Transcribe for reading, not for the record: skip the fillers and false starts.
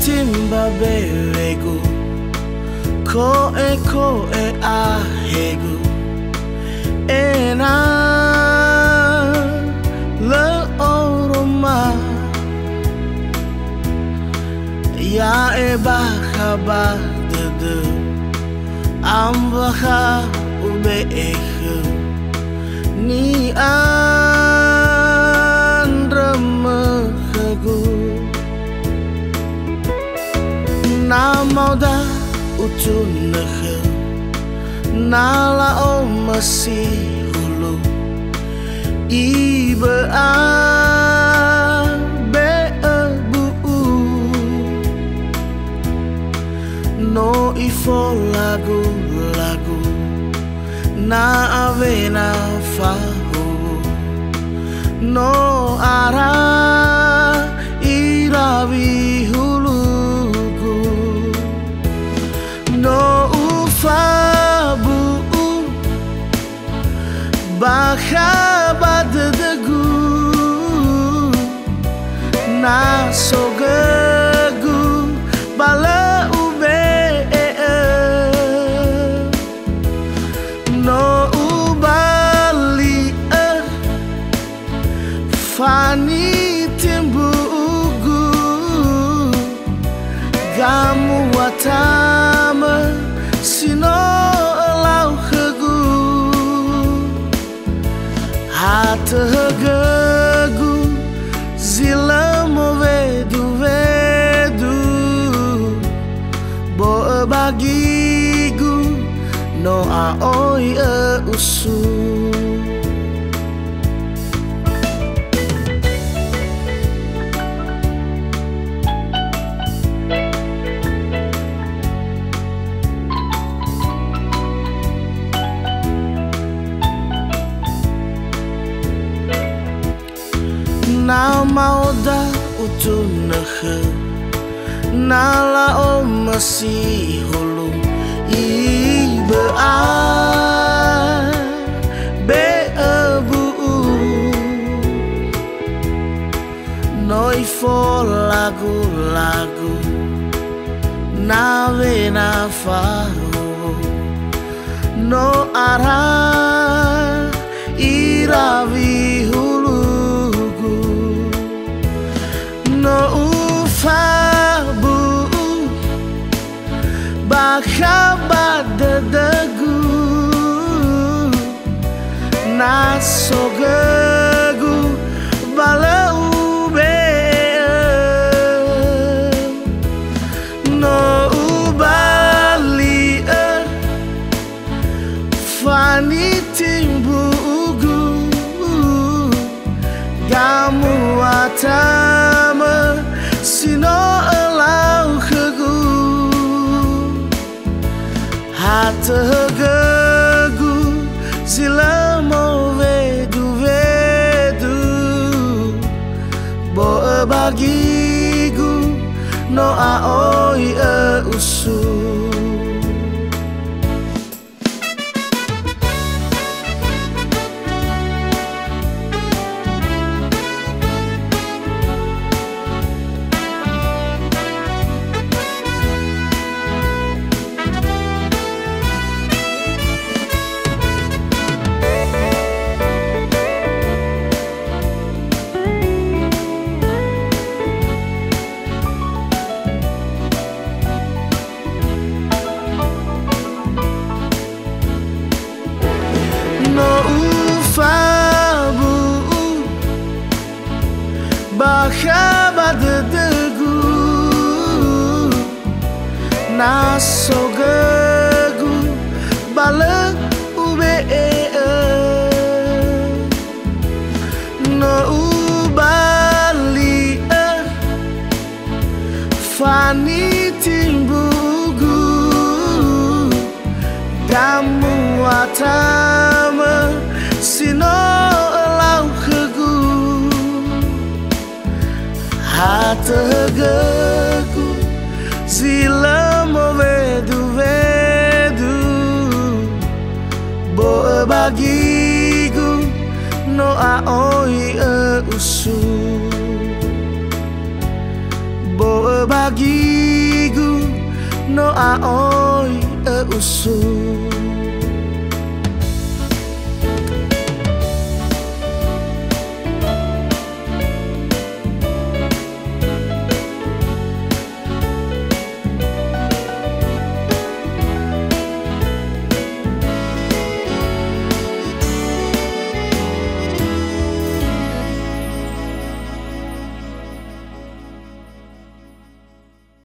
timba bewegu koe ahegu ena le oroma ya eba de ambaha ube ni andremehegu na mauda utunehe nala o masih hulu ibe be bu no ifo lagu na avena fahu no ara irawi hulugu no ufabu bakhabat degu na sogegu bala fani timbugu gamu watama sino lau hegu hatehegu zila movedu bo bagigu no aoi usu na mauda utunehe nala o masih hulu ibe be bu noi fo lagu na vena fahu no ara iravi no ufabu bakhabat degu na sogegu balau be no ubali fani timbugu gamu atama sino elau hegu hatehegu zila movedu bo bagigu no aoi usu bakhabat degu na sogegu bala ube no ubali fani timbugu gamu atama sino lau hegu hatehegu zila movedu bo bagigu no aoi usu bo bagigu no aoi e usu